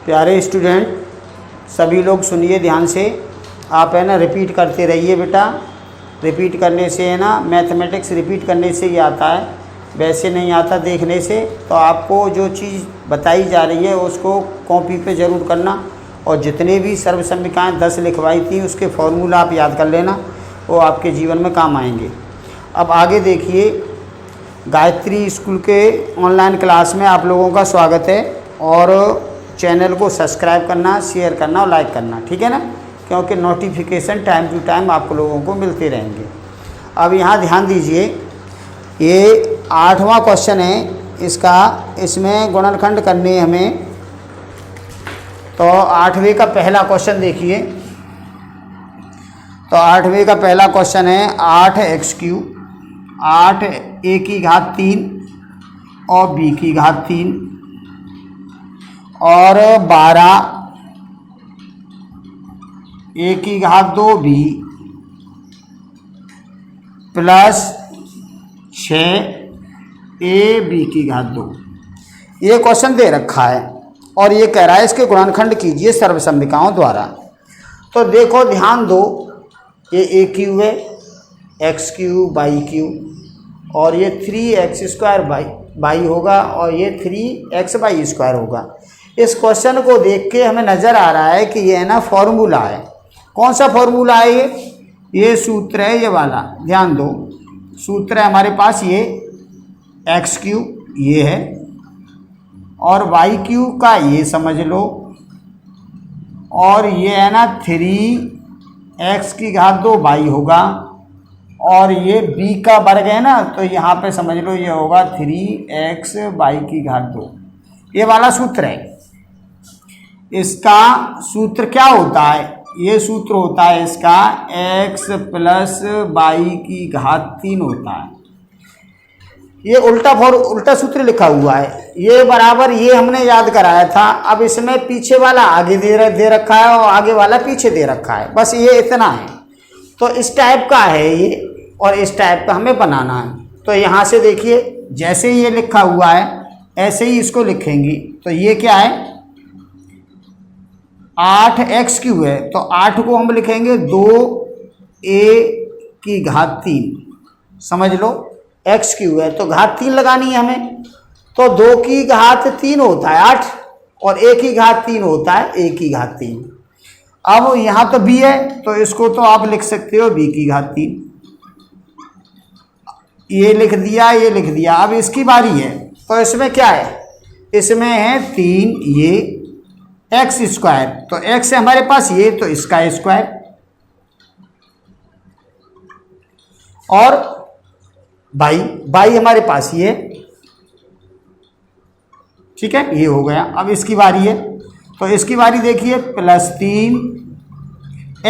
प्यारे स्टूडेंट, सभी लोग सुनिए ध्यान से। आप है ना रिपीट करते रहिए बेटा। रिपीट करने से है ना, मैथमेटिक्स रिपीट करने से ही आता है, वैसे नहीं आता देखने से। तो आपको जो चीज़ बताई जा रही है उसको कॉपी पे ज़रूर करना, और जितने भी सर्वसम्मिकाएँ 10 लिखवाई थी उसके फॉर्मूला आप याद कर लेना, वो आपके जीवन में काम आएंगे। अब आगे देखिए, गायत्री स्कूल के ऑनलाइन क्लास में आप लोगों का स्वागत है, और चैनल को सब्सक्राइब करना, शेयर करना और लाइक करना, ठीक है ना, क्योंकि नोटिफिकेशन टाइम टू टाइम आप लोगों को मिलते रहेंगे। अब यहाँ ध्यान दीजिए, ये 8वां क्वेश्चन है इसमें गुणनखंड करने हमें। तो 8वें का पहला क्वेश्चन देखिए। तो 8वें का पहला क्वेश्चन है 8x³ 8 a की घात 3 और b की घात 3 और 12 a की घात 2b प्लस 6 a b की घात 2। ये क्वेश्चन दे रखा है और ये कह रहा है इसके गुणनखंड कीजिए सर्वसम्मिकाओं द्वारा। तो देखो ध्यान दो, ये a³ है, x³ y³ और ये 3x² y होगा और ये 3xy² होगा। इस क्वेश्चन को देख के हमें नज़र आ रहा है कि ये है ना फॉर्मूला है। कौन सा फॉर्मूला है ये सूत्र है, ये वाला ध्यान दो। सूत्र है हमारे पास ये x³ ये है और y³ का ये समझ लो, और ये है ना 3x की घात 2 y होगा, और ये b का वर्ग है ना, तो यहाँ पे समझ लो ये होगा 3x y की घात 2। ये वाला सूत्र है। इसका सूत्र क्या होता है? ये सूत्र होता है इसका x प्लस y की घात 3 होता है। ये उल्टा सूत्र लिखा हुआ है, ये बराबर ये हमने याद कराया था। अब इसमें पीछे वाला आगे दे रखा है और आगे वाला पीछे दे रखा है, बस ये इतना है। तो इस टाइप का है ये, और इस टाइप का हमें बनाना है। तो यहाँ से देखिए, जैसे ये लिखा हुआ है ऐसे ही इसको लिखेंगे। तो ये क्या है, 8x³ है, तो 8 को हम लिखेंगे 2a की घात 3, समझ लो x³ है तो घात 3 लगानी है हमें। तो 2 की घात 3 होता है 8 और a की घात 3 होता है a की घात 3। अब यहाँ तो b है तो इसको तो आप लिख सकते हो b की घात 3, ये लिख दिया, ये लिख दिया। अब इसकी बारी है, तो इसमें क्या है, इसमें है 3 ये x², तो x है हमारे पास ये, तो इसका स्क्वायर, और y हमारे पास ये, ठीक है, ये हो गया। अब इसकी बारी है, तो इसकी बारी देखिए, प्लस 3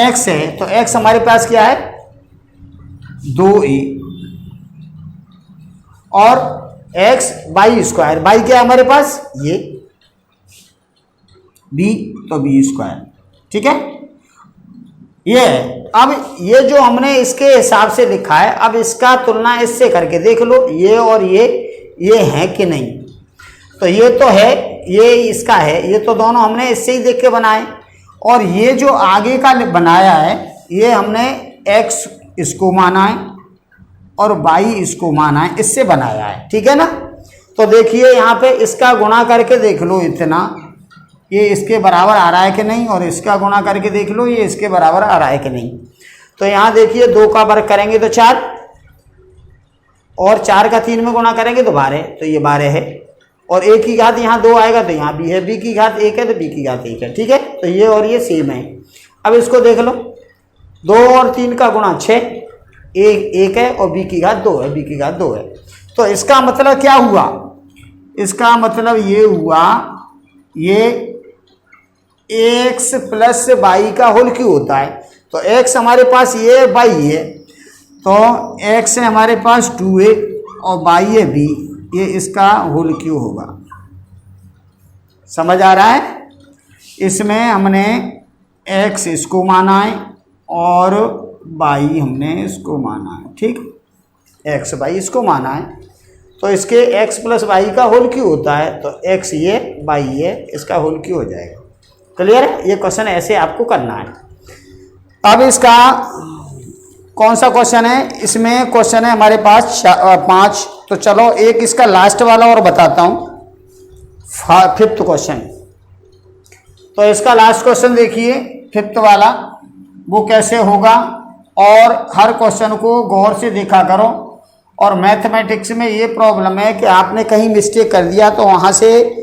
x है, तो x हमारे पास क्या है 2a, और x y² y क्या है हमारे पास ये b, तो b², ठीक है, ये है। अब ये जो हमने इसके हिसाब से लिखा है, अब इसका तुलना इससे करके देख लो, ये और ये है कि नहीं। तो ये तो है, ये इसका है, ये तो दोनों हमने इससे ही देख के बनाए। और ये जो आगे का बनाया है, ये हमने x इसको माना है और y इसको माना है, इससे बनाया है, ठीक है ना। तो देखिए यहाँ पे इसका गुणा करके देख लो, इतना ये इसके बराबर आ रहा है कि नहीं, और इसका गुणा करके देख लो ये इसके बराबर आ रहा है कि नहीं। तो यहाँ देखिए 2 का वर्ग करेंगे तो 4, और 4 का 3 में गुणा करेंगे तो 12, तो ये 12 है, और a की घात यहाँ 2 आएगा तो यहाँ भी है, b की घात 1 है तो b की घात 1 है, ठीक है। तो ये और ये सेम है। अब इसको देख लो, 2 और 3 का गुणा 6, 1 है और b की घात 2 है, b की घात 2 है। तो इसका मतलब क्या हुआ, इसका मतलब ये हुआ, ये x प्लस y का होल क्यों होता है। तो x हमारे पास ये है, y है, तो x है हमारे पास 2a और y है b, ये इसका होल क्यों होगा। समझ आ रहा है? इसमें हमने x इसको माना है और y हमने इसको माना है, ठीक, x y इसको माना है। तो इसके x प्लस वाई का होल क्यों होता है, तो x ये y ये, इसका होल क्यों हो जाएगा। क्लियर है? ये क्वेश्चन ऐसे आपको करना है। अब इसका कौन सा क्वेश्चन है? इसमें क्वेश्चन है हमारे पास 5। तो चलो एक इसका लास्ट वाला और बताता हूं, 5th क्वेश्चन। तो इसका लास्ट क्वेश्चन देखिए 5th वाला, वो कैसे होगा, और हर क्वेश्चन को गौर से देखा करो। और मैथमेटिक्स में ये प्रॉब्लम है कि आपने कहीं मिस्टेक कर दिया तो वहाँ से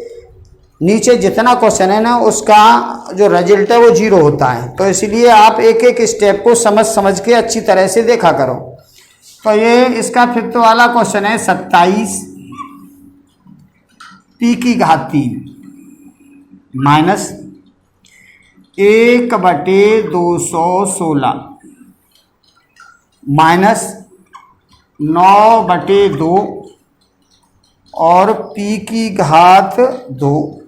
नीचे जितना क्वेश्चन है ना, उसका जो रिजल्ट है वो 0 होता है। तो इसलिए आप एक एक स्टेप को समझ समझ के अच्छी तरह से देखा करो। तो ये इसका 5th वाला क्वेश्चन है 27 p की घात 3 माइनस 1/216 माइनस 9/2 और p की घात 2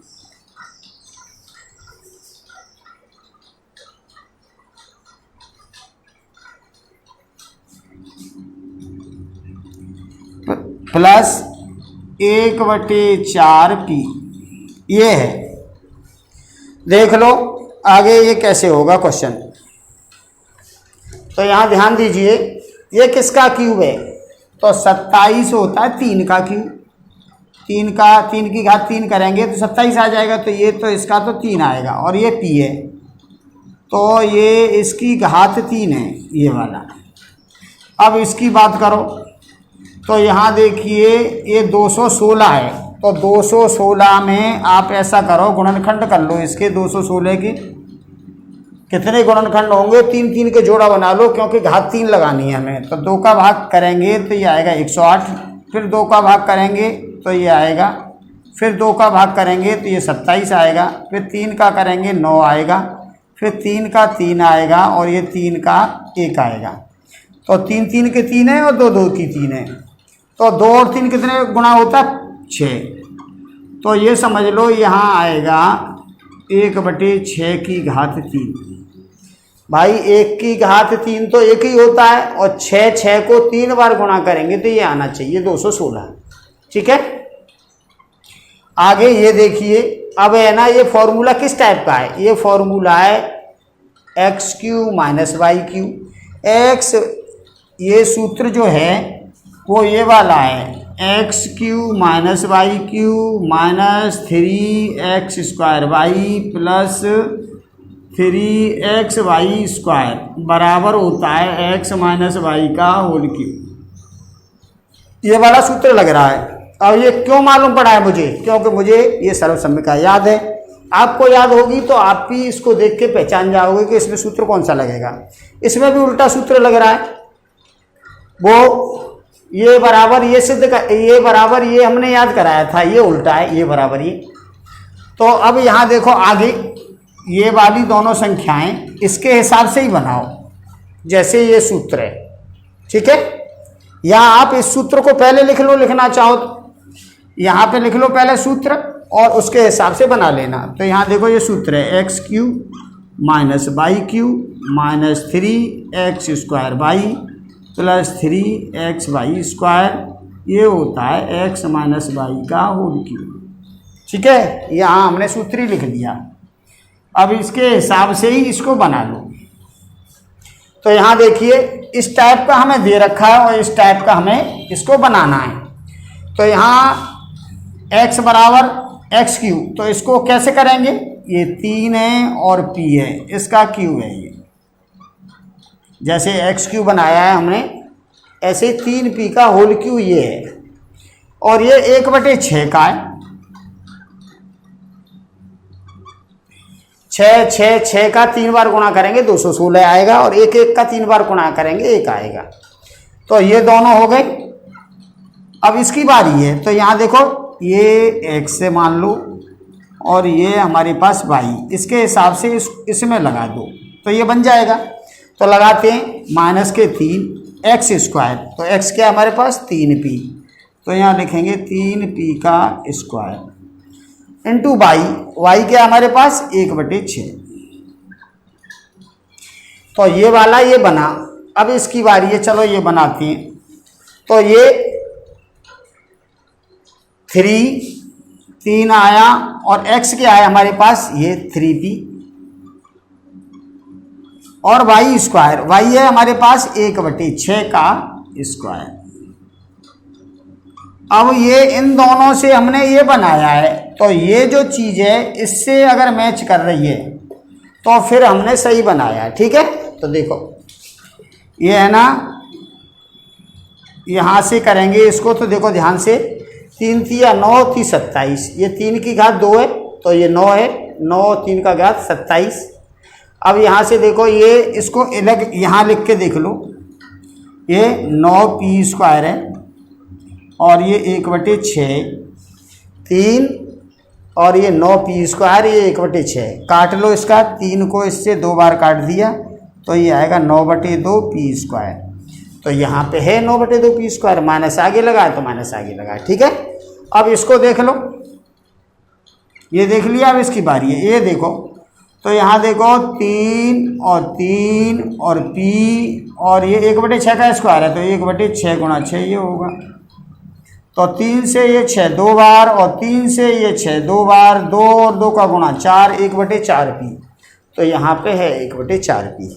प्लस 1/4p। ये है, देख लो आगे ये कैसे होगा क्वेश्चन। तो यहाँ ध्यान दीजिए, ये किसका क्यूब है? तो 27 होता है 3 का क्यूब। 3 की घात 3 करेंगे तो 27 आ जाएगा। तो ये तो इसका तो 3 आएगा, और ये p है तो ये इसकी घात 3 है ये वाला। अब इसकी बात करो तो यहाँ देखिए ये 216 है। तो 216 में आप ऐसा करो, गुणनखंड कर लो इसके। 216 के कितने गुणनखंड होंगे? 3 3 के जोड़ा बना लो, क्योंकि घात 3 लगानी है हमें। तो 2 का भाग करेंगे तो ये आएगा 108, फिर 2 का भाग करेंगे तो ये आएगा, फिर 2 का भाग करेंगे तो ये 27 आएगा, फिर 3 का करेंगे 9 आएगा, फिर 3 का 3 आएगा, और ये 3 का 1 आएगा। तो 3 3 के 3 है और 2 2 की 3 है। तो 2 और 3 कितने गुना होता है? 6। तो ये समझ लो यहाँ आएगा 1/6 की घात 3। भाई 1 की घात 3 तो 1 ही होता है, और 6 को 3 बार गुणा करेंगे तो ये आना चाहिए 216। ठीक है, आगे ये देखिए। अब है ना, ये फॉर्मूला किस टाइप का है? ये फॉर्मूला है x³ माइनस y³। x, ये सूत्र जो है वो ये वाला है, x³ minus y³ minus 3x² plus 3xy² बराबर होता है x माइनस y का होल क्यूब। ये वाला सूत्र लग रहा है। अब ये क्यों मालूम पड़ा है मुझे? क्योंकि मुझे ये सर्वसम्यता याद है। आपको याद होगी तो आप भी इसको देख के पहचान जाओगे कि इसमें सूत्र कौन सा लगेगा। इसमें भी उल्टा सूत्र लग रहा है। वो ये बराबर ये सिद्ध कर, ये बराबर ये हमने याद कराया था, ये उल्टा है, ये बराबर ये। तो अब यहाँ देखो आगे ये वाली दोनों संख्याएं इसके हिसाब से ही बनाओ जैसे ये सूत्र है। ठीक है, या आप इस सूत्र को पहले लिख लो, लिखना चाहो तो यहाँ पे लिख लो पहले सूत्र और उसके हिसाब से बना लेना। तो यहाँ देखो ये सूत्र है x³ minus y³ minus 3x² plus 3xy²। ये होता है x माइनस y का होल क्यूब। ठीक है, यहाँ हमने सूत्र ही लिख दिया। अब इसके हिसाब से ही इसको बना लो। तो यहाँ देखिए इस टाइप का हमें दे रखा है और इस टाइप का हमें इसको बनाना है। तो यहाँ x बराबर x³, तो इसको कैसे करेंगे? ये 3 है और p है, इसका क्यूब है ये। जैसे x³ बनाया है हमने, ऐसे 3p का होल क्यूब ये है, और ये 1/6 का है। 6 का 3 बार गुणा करेंगे 216 आएगा, और 1 का 3 बार गुणा करेंगे 1 आएगा। तो ये दोनों हो गए। अब इसकी बारी है। तो यहाँ देखो ये x से मान लो और ये हमारे पास y, इसके हिसाब से इसमें लगा दो तो ये बन जाएगा। तो लगाते हैं माइनस के 3x²। तो x क्या हमारे पास 3p, तो यहाँ लिखेंगे 3p का स्क्वायर इंटू y क्या हमारे पास 1/6। तो ये वाला ये बना। अब इसकी बारी है, चलो ये बनाते हैं। तो ये 3 आया और x क्या है हमारे पास ये 3p। और वाई स्क्वायर, वाई है हमारे पास 1/6 का स्क्वायर। अब ये इन दोनों से हमने ये बनाया है, तो ये जो चीज़ है इससे अगर मैच कर रही है तो फिर हमने सही बनाया है। ठीक है, तो देखो ये है ना, यहाँ से करेंगे इसको, तो देखो ध्यान से, 3 तिया 9 × 27, ये 3 की घात 2 है तो ये 9 है, 9 3 का घात 27। अब यहाँ से देखो ये इसको अलग यहाँ लिख के देख लो, ये 9p² है और ये 1/6 3 और ये 9p², ये 1/6 काट लो इसका, 3 को इससे 2 बार काट दिया तो ये आएगा 9/2p²। तो यहाँ पे है 9/2p², माइनस आगे लगा तो माइनस आगे लगा। ठीक है, अब इसको देख लो, ये देख लिया, अब इसकी बारी है। ये देखो तो यहाँ देखो 3 और 3 और p और ये 1/6 का स्क्वायर है तो 1/6 × 6 ये होगा। तो 3 से ये 6 2 बार और 3 से ये 6 2 बार, 2 और 2 का गुणा 4, 1/4p। तो यहाँ पे है 1/4p।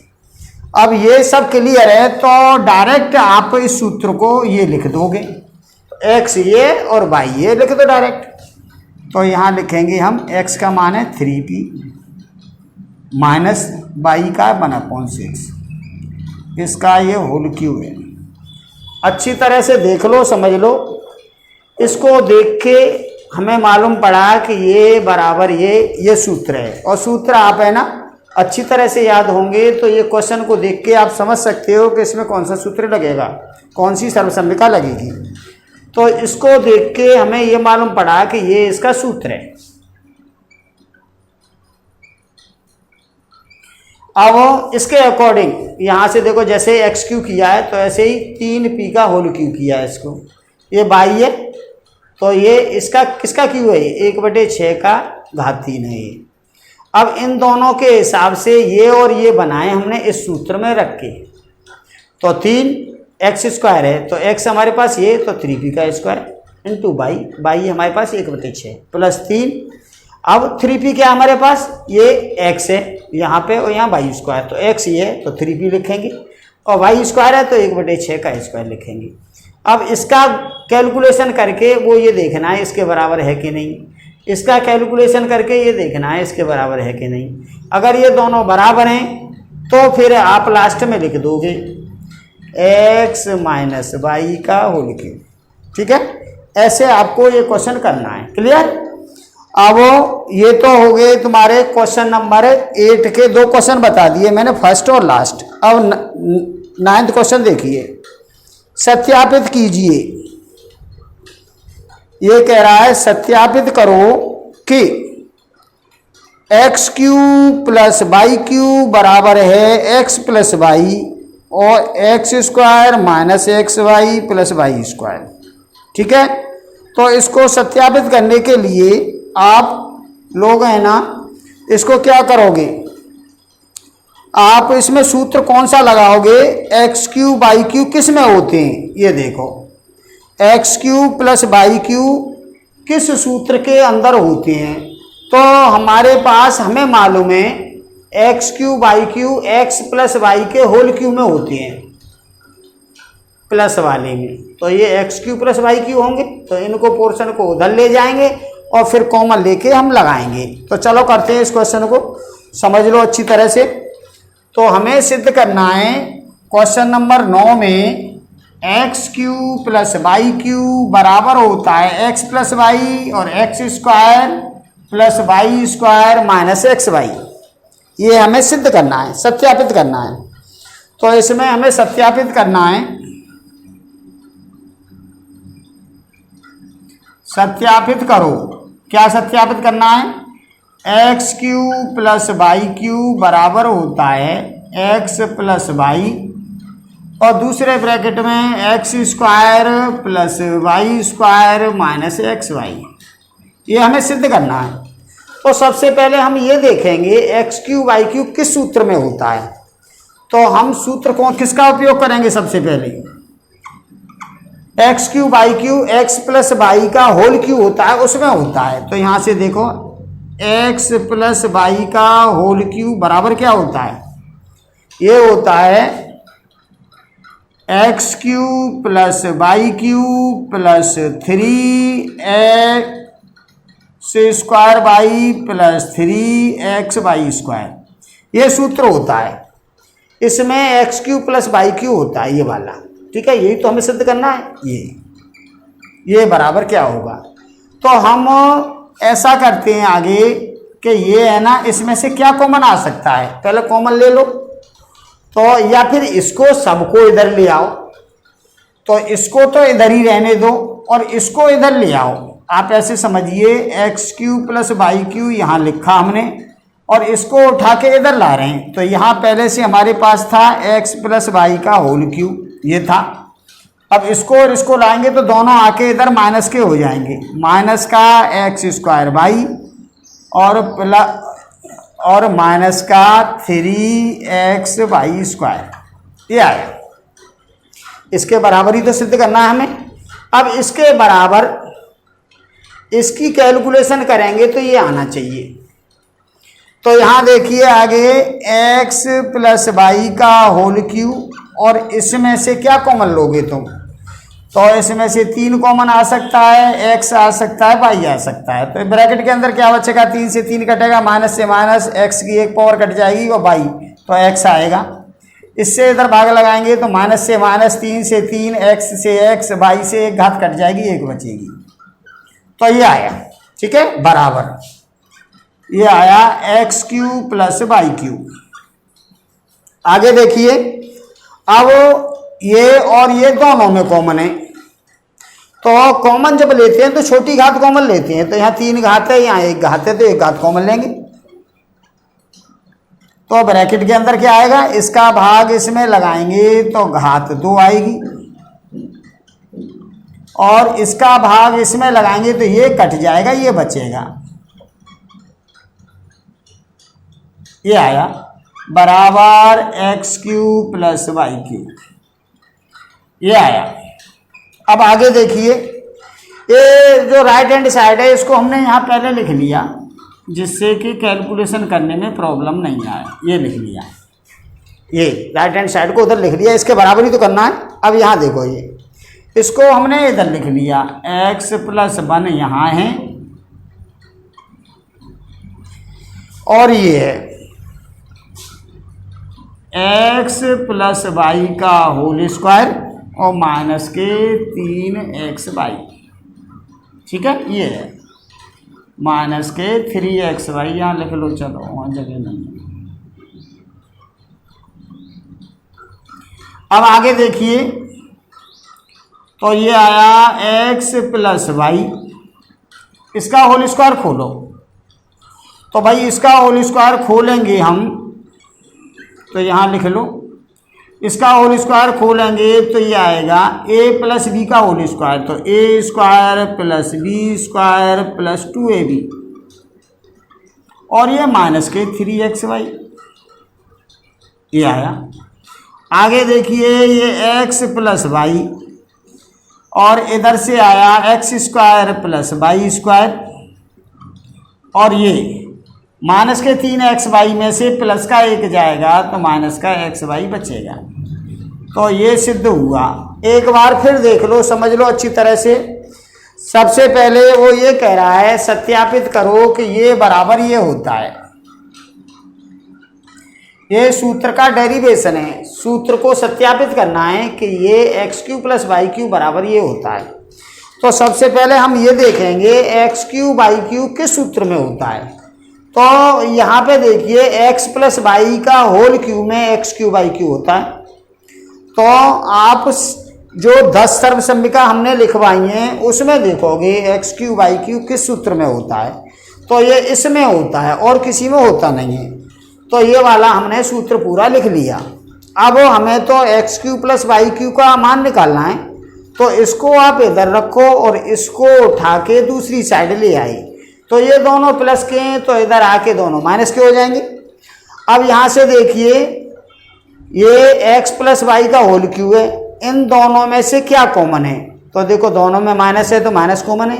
अब ये सब क्लियर है तो डायरेक्ट आप इस सूत्र को ये लिख दोगे, x ये और y ये लिख दो डायरेक्ट। तो यहाँ लिखेंगे हम x का मान है 3p माइनस y का 1/6, इसका ये होल क्यूब है। अच्छी तरह से देख लो, समझ लो, इसको देख के हमें मालूम पड़ा कि ये बराबर ये सूत्र है। और सूत्र आप है ना अच्छी तरह से याद होंगे तो ये क्वेश्चन को देख के आप समझ सकते हो कि इसमें कौन सा सूत्र लगेगा, कौन सी सर्वसम्मिका लगेगी। तो इसको देख के हमें ये मालूम पड़ा कि ये इसका सूत्र है। अब इसके अकॉर्डिंग यहाँ से देखो, जैसे x³ किया है तो ऐसे ही 3p का होल क्यूब किया है इसको। ये y है तो ये इसका किसका क्यूब है, 1/6 का घात 3 है ये। अब इन दोनों के हिसाब से ये और ये बनाए हमने इस सूत्र में रख के। तो 3x² है तो x हमारे पास ये, तो 3p का स्क्वायर इंटू y हमारे पास 1/6 प्लस 3। अब 3p क्या हमारे पास, ये x है यहाँ पे और यहाँ y², तो x ये है तो 3p लिखेंगे और y² है तो 1/6 का स्क्वायर लिखेंगे। अब इसका कैलकुलेशन करके वो ये देखना है इसके बराबर है कि नहीं, इसका कैलकुलेशन करके ये देखना है इसके बराबर है कि नहीं। अगर ये दोनों बराबर हैं तो फिर आप लास्ट में लिख दोगे x माइनस y का होल क्यूब। ठीक है, ऐसे आपको ये क्वेश्चन करना है। क्लियर। अब ये तो हो गए तुम्हारे क्वेश्चन नंबर 8 के 2 क्वेश्चन बता दिए मैंने, फर्स्ट और लास्ट। अब 9th क्वेश्चन देखिए, सत्यापित कीजिए। ये कह रहा है सत्यापित करो कि x³ + y³ बराबर है x + y और x² - xy + y²। ठीक है, तो इसको सत्यापित करने के लिए आप लोग हैं ना, इसको क्या करोगे, आप इसमें सूत्र कौन सा लगाओगे, x³ y³ किस में होते हैं, ये देखो x³ + y³ किस सूत्र के अंदर होते हैं। तो हमारे पास हमें मालूम है x³ y³ x + y के होल क्यूब में होते हैं, प्लस वाले में। तो ये x³ + y³ होंगे तो इनको पोर्शन को उधर ले जाएंगे और फिर कॉमन लेके हम लगाएंगे। तो चलो करते हैं इस क्वेश्चन को, समझ लो अच्छी तरह से। तो हमें सिद्ध करना है क्वेश्चन नंबर 9 में x³ + y³ बराबर होता है x + y और x² + y² - xy। ये हमें सिद्ध करना है, सत्यापित करना है। तो इसमें हमें सत्यापित करना है, सत्यापित करो। क्या सत्यापित करना है, x³ + y³ बराबर होता है x + y और दूसरे ब्रैकेट में x² + y² - xy। ये हमें सिद्ध करना है। तो सबसे पहले हम ये देखेंगे x³ y³ किस सूत्र में होता है। तो हम सूत्र को किसका उपयोग करेंगे, सबसे पहले x³ y³ x + y का होल क्यूब होता है उसमें होता है। तो यहाँ से देखो x + y का होल क्यूब बराबर क्या होता है, ये होता है x cube plus y cube plus 3x square y plus 3x y square, ये सूत्र होता है। इसमें x cube plus y cube होता है ये वाला, ठीक है। यही तो हमें सिद्ध करना है। ये बराबर क्या होगा, तो हम ऐसा करते हैं आगे कि ये है ना, इसमें से क्या कॉमन आ सकता है, पहले कॉमन ले लो। तो या फिर इसको सबको इधर ले आओ, तो इसको तो इधर ही रहने दो और इसको इधर ले आओ। आप ऐसे समझिए x cube plus y cube यहाँ लिखा हमने और इसको उठा के इधर ला रहे हैं। तो यहाँ पहले से हमारे पास था एक्स प्लस वाई का होल क्यूब, ये था। अब इसको और इसको लाएंगे तो दोनों आके इधर माइनस के हो जाएंगे, माइनस का एक्स स्क्वायर वाई और माइनस का 3x वाई स्क्वायर, ये आया। इसके बराबर ही तो सिद्ध करना है हमें। अब इसके बराबर इसकी कैलकुलेशन करेंगे तो ये आना चाहिए। तो यहाँ देखिए आगे x प्लस वाई का होल क्यूब और इसमें से क्या कॉमन लोगे तुम, तो इसमें से 3 कॉमन आ सकता है, x आ सकता है, y आ सकता है। तो ब्रैकेट के अंदर क्या बचेगा, 3 से 3 कटेगा, माइनस से माइनस, x की एक पावर कट जाएगी और y तो x आएगा। इससे इधर भाग लगाएंगे तो माइनस से माइनस, 3 से 3, x से x, y से एक घात कट जाएगी, एक बचेगी। तो ये आया, ठीक है, बराबर ये आया x cube plus y cube. आगे देखिए, अब ये और ये दोनों में कॉमन है, तो कॉमन जब लेते हैं तो छोटी घात कॉमन लेते हैं। तो यहाँ 3 घात है, यहाँ 1 घात है, तो 1 घात कॉमन लेंगे। तो ब्रैकेट के अंदर क्या आएगा, इसका भाग इसमें लगाएंगे तो घात 2 आएगी और इसका भाग इसमें लगाएंगे तो ये कट जाएगा, ये बचेगा, ये आया बराबर x cube plus y cube, ये आया। अब आगे देखिए, ये जो राइट हैंड साइड है इसको हमने यहाँ पहले लिख लिया जिससे कि कैलकुलेशन करने में प्रॉब्लम नहीं आए, ये लिख लिया, ये राइट हैंड साइड को उधर लिख लिया, इसके बराबर ही तो करना है। अब यहाँ देखो, ये इसको हमने इधर लिख लिया, x प्लस 1 यहाँ है और ये है x प्लस वाई का होल स्क्वायर और माइनस के 3x वाई, ठीक है, ये है माइनस के 3x वाई, यहाँ लिख लो, चलो वहाँ जगह नहीं है। अब आगे देखिए, तो ये आया x प्लस वाई, इसका होल स्क्वायर खोलो। तो भाई इसका होल स्क्वायर खोलेंगे हम, तो यहाँ लिख लो, इसका होल स्क्वायर खोलेंगे तो ये आएगा a प्लस बी का होल स्क्वायर, तो a square plus b square plus 2ab और ये माइनस के 3xy, ये आया। आगे देखिए, ये x प्लस वाई और इधर से आया x square plus y square और ये माइनस के 3xy में से प्लस का 1 जाएगा तो माइनस का xy बचेगा। तो ये सिद्ध हुआ। एक बार फिर देख लो, समझ लो अच्छी तरह से। सबसे पहले वो ये कह रहा है सत्यापित करो कि ये बराबर ये होता है, ये सूत्र का डेरिवेशन है, सूत्र को सत्यापित करना है कि ये x cube plus y cube बराबर ये होता है। तो सबसे पहले हम ये देखेंगे एक्स क्यू वाई क्यू किस सूत्र में होता है। तो यहाँ पे देखिए एक्स प्लस वाई का होल क्यू में एक्स क्यू वाई क्यू होता है। तो आप जो 10 सर्वसम्मिका हमने लिखवाई हैं उसमें देखोगे एक्स क्यू वाई क्यू किस सूत्र में होता है, तो ये इसमें होता है और किसी में होता नहीं है। तो ये वाला हमने सूत्र पूरा लिख लिया। अब हमें तो x cube plus y cube का मान निकालना है, तो इसको आप इधर रखो और इसको उठा के दूसरी साइड ले आए। तो ये दोनों प्लस के हैं तो इधर आके दोनों माइनस के हो जाएंगे। अब यहाँ से देखिए ये एक्स प्लस वाई का होल क्यू है, इन दोनों में से क्या कॉमन है, तो देखो दोनों में माइनस है तो माइनस कॉमन है,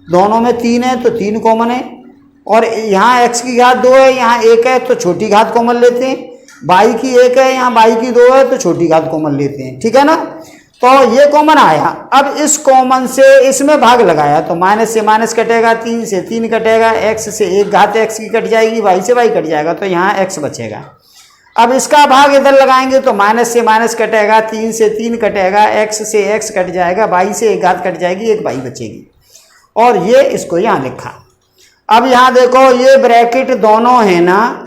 दोनों में 3 है तो 3 कॉमन है, और यहाँ x की घात 2 है, यहाँ 1 है तो छोटी घात कॉमन लेते हैं, बाई की 1 है, यहाँ बाई की 2 है, तो छोटी घात कॉमन लेते हैं, ठीक है ना। तो ये कॉमन आया। अब इस कॉमन से इसमें भाग लगाया तो माइनस से माइनस कटेगा, 3 से 3 कटेगा, x से 1 घात x की कट जाएगी, y से y कट जाएगा, तो यहाँ x बचेगा। अब इसका भाग इधर लगाएंगे तो माइनस से माइनस कटेगा, 3 से 3 कटेगा, x से x कट जाएगा, y से 1 घात कट जाएगी, 1 y बचेगी। और ये इसको यहाँ लिखा। अब यहाँ देखो ये ब्रैकेट दोनों है ना,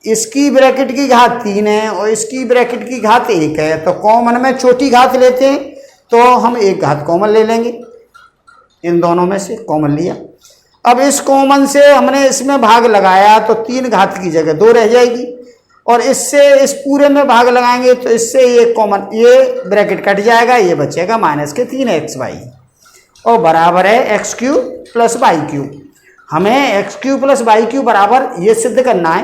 इसकी ब्रैकेट की घात 3 है और इसकी ब्रैकेट की घात 1 है, तो कॉमन में छोटी घात लेते हैं, तो हम 1 घात कॉमन ले लेंगे, इन दोनों में से कॉमन लिया। अब इस कॉमन से हमने इसमें भाग लगाया तो 3 घात की जगह 2 रह जाएगी, और इससे इस पूरे में भाग लगाएंगे तो इससे ये कॉमन, ये ब्रैकेट कट जाएगा, ये बचेगा माइनस के 3xy और बराबर है x³ प्लस y³। हमें x³ प्लस y³ बराबर ये सिद्ध करना है,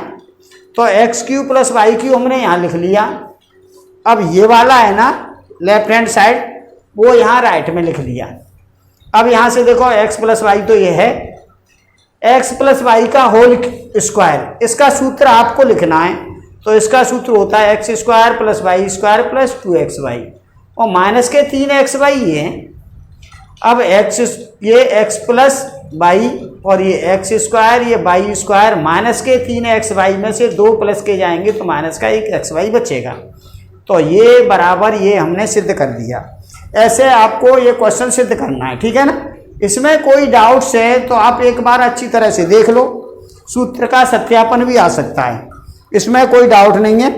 तो x³ प्लस y³ हमने यहाँ लिख लिया। अब ये वाला है ना लेफ्ट हैंड साइड, वो यहाँ राइट में लिख लिया। अब यहाँ से देखो x प्लस वाई तो ये है, x प्लस वाई का होल स्क्वायर, इसका सूत्र आपको लिखना है। तो इसका सूत्र होता है x² plus y square plus 2xy और माइनस के 3xy ये हैं। अब ये x प्लस वाई और ये x², ये y² माइनस के 3xy में से 2 प्लस के जाएंगे तो माइनस का 1xy बचेगा। तो ये बराबर ये हमने सिद्ध कर दिया। ऐसे आपको ये क्वेश्चन सिद्ध करना है, ठीक है ना। इसमें कोई डाउट्स है तो आप एक बार अच्छी तरह से देख लो, सूत्र का सत्यापन भी आ सकता है, इसमें कोई डाउट नहीं है।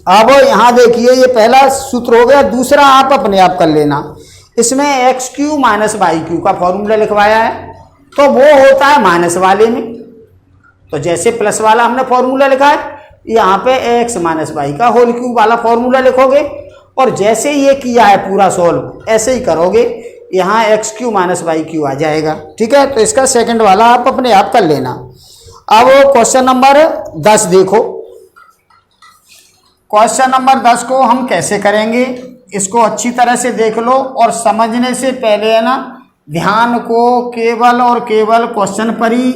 अब यहाँ देखिए ये पहला सूत्र हो गया, दूसरा आप अपने आप कर लेना। इसमें x³ माइनस y³ का फॉर्मूला लिखवाया है, तो वो होता है माइनस वाले में, तो जैसे प्लस वाला हमने फॉर्मूला लिखा है, यहाँ पे x माइनस वाई का होल क्यूब वाला फॉर्मूला लिखोगे, और जैसे ये किया है पूरा सॉल्व ऐसे ही करोगे, यहाँ x³ माइनस y³ आ जाएगा, ठीक है। तो इसका सेकंड वाला आप अपने आप कर लेना। अब क्वेश्चन नंबर 10 देखो। क्वेश्चन नंबर 10 को हम कैसे करेंगे, इसको अच्छी तरह से देख लो, और समझने से पहले है ना ध्यान को केवल और केवल क्वेश्चन पर ही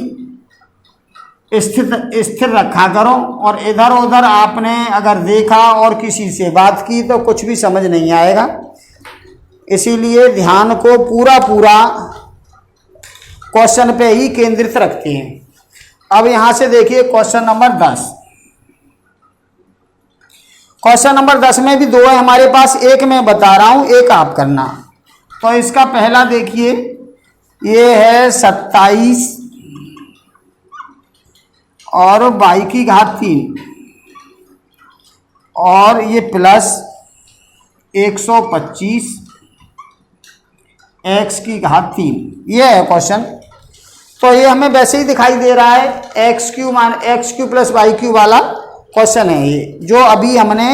स्थिर रखा करो, और इधर उधर आपने अगर देखा और किसी से बात की तो कुछ भी समझ नहीं आएगा। इसीलिए ध्यान को पूरा क्वेश्चन पे ही केंद्रित रखते हैं। अब यहां से देखिए क्वेश्चन नंबर 10। क्वेश्चन नंबर 10 में भी 2 है हमारे पास, एक मैं बता रहा हूं, एक आप करना। तो इसका पहला देखिए, ये है 27 और y की घात 3 और ये प्लस 125 x की घात 3, ये है क्वेश्चन। तो ये हमें वैसे ही दिखाई दे रहा है, x³ प्लस y³ वाला क्वेश्चन है ये, जो अभी हमने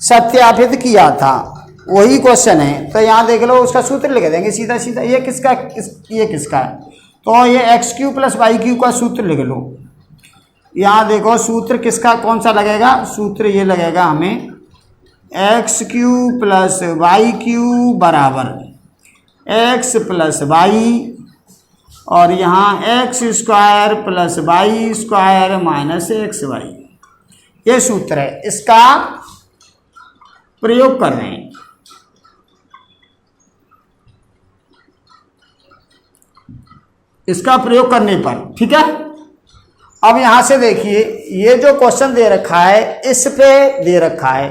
सत्यापित किया था वही क्वेश्चन है। तो यहाँ देख लो, उसका सूत्र लिख देंगे सीधा सीधा। ये किसका है, तो ये x³ प्लस y³ का सूत्र लिख लो। यहाँ देखो सूत्र किसका कौन सा लगेगा, सूत्र ये लगेगा हमें x³ प्लस y³ बराबर x प्लस वाई, और यहाँ x² plus y² minus xy, ये सूत्र है, इसका प्रयोग कर रहे हैं। इसका प्रयोग करने पर, ठीक है। अब यहां से देखिए, ये जो क्वेश्चन दे रखा है इस पे दे रखा है,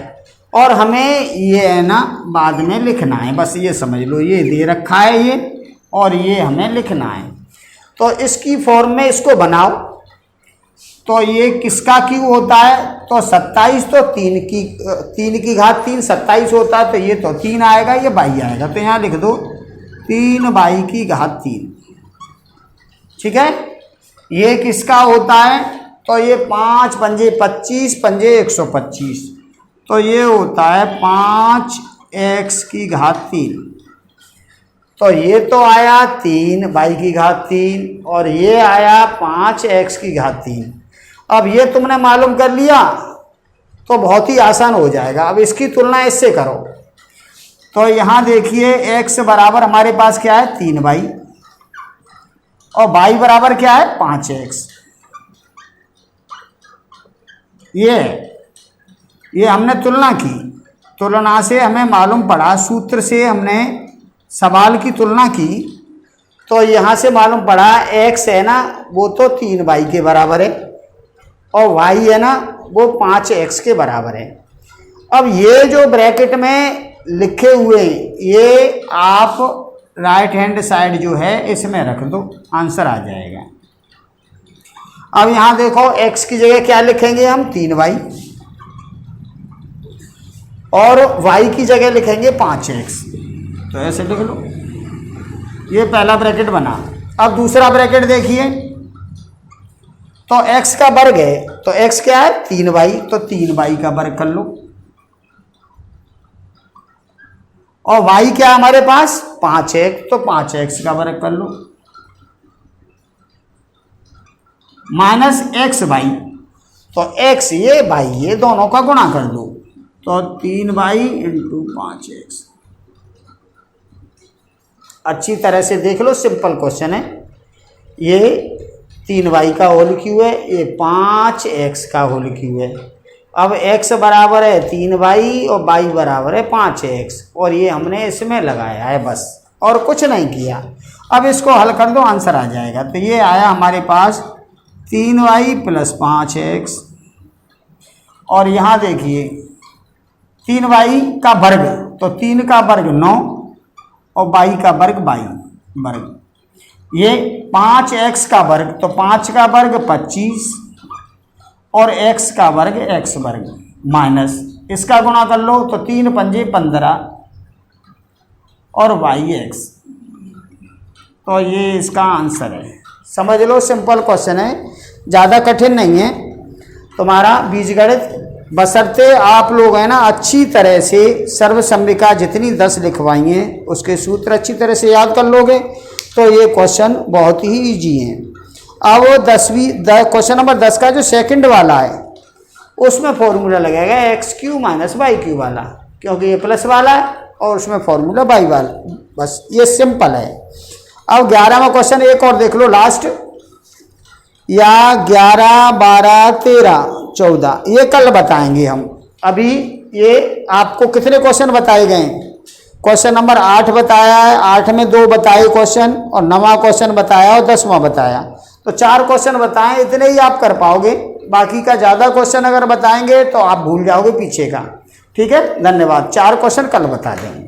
और हमें ये है ना बाद में लिखना है, बस ये समझ लो, ये दे रखा है ये, और ये हमें लिखना है। तो इसकी फॉर्म में इसको बनाओ। तो ये किसका क्यूब होता है, तो 27 तो 3 की घात 3 27 होता है, तो ये तो 3 आएगा, ये बाई आएगा, तो यहाँ लिख दो 3 की घात 3, ठीक है। ये किसका होता है, तो ये 5 पंजे 25 पंजे 125, तो ये होता है 5x की घात 3। तो ये तो आया 3 y की घात 3 और ये आया 5x की घात 3। अब ये तुमने मालूम कर लिया तो बहुत ही आसान हो जाएगा। अब इसकी तुलना इससे करो, तो यहाँ देखिए x बराबर हमारे पास क्या है 3y, और y बराबर क्या है 5x। ये ये हमने तुलना की, तुलना से हमें मालूम पड़ा, सूत्र से हमने सवाल की तुलना की, तो यहाँ से मालूम पड़ा x है ना वो तो 3y के बराबर है और y है ना वो 5x के बराबर है। अब ये जो ब्रैकेट में लिखे हुए हैं ये आप राइट हैंड साइड जो है इसमें रख दो, आंसर आ जाएगा। अब यहाँ देखो x की जगह क्या लिखेंगे हम 3y और y की जगह लिखेंगे 5x, तो ऐसे लिख लो। ये पहला ब्रैकेट बना। अब दूसरा ब्रैकेट देखिए, तो x का वर्ग है तो x क्या है 3y, तो 3y का वर्ग कर लो और y क्या है हमारे पास 5x, तो 5x का वर्ग कर लो माइनस xy, तो x ये y ये दोनों का गुणा कर दो, तो 3y इंटू 5x। अच्छी तरह से देख लो, सिंपल क्वेश्चन है। ये 3y का होल क्यू है, ये 5x का होल क्यू है। अब x बराबर है 3y और y बराबर है 5x और ये हमने इसमें लगाया है बस, और कुछ नहीं किया। अब इसको हल कर दो, आंसर आ जाएगा। तो ये आया हमारे पास 3y प्लस 5x और यहाँ देखिए 3y का वर्ग, तो 3 का वर्ग 9 और y का वर्ग वर्ग, ये 5x का वर्ग, तो 5 का वर्ग 25 और x का वर्ग x वर्ग माइनस इसका गुणा कर लो, तो 3 पंजे 15 और yx, तो ये इसका आंसर है। समझ लो, सिंपल क्वेश्चन है, ज़्यादा कठिन नहीं है तुम्हारा बीजगणित। बशर्ते आप लोग है ना अच्छी तरह से सर्वसम्मिका जितनी 10 लिखवाई हैं उसके सूत्र अच्छी तरह से याद कर लोगे तो ये क्वेश्चन बहुत ही इजी है। अब क्वेश्चन नंबर 10 का जो सेकंड वाला है उसमें फॉर्मूला लगेगा x³ माइनस y³ वाला, क्योंकि ये प्लस वाला है और उसमें फॉर्मूला y वाला, बस ये सिंपल है। अब 11वां क्वेश्चन एक और देख लो लास्ट, या 11, 12, 13, 14 ये कल बताएंगे हम। अभी ये आपको कितने क्वेश्चन बताए गए हैं? क्वेश्चन नंबर 8 बताया है, 8 में 2 बताए क्वेश्चन और 9वां क्वेश्चन बताया और 10वां बताया, तो 4 क्वेश्चन बताएं, इतने ही आप कर पाओगे। बाकी का ज़्यादा क्वेश्चन अगर बताएंगे तो आप भूल जाओगे पीछे का। ठीक है, धन्यवाद। 4 क्वेश्चन कल बता देंगे।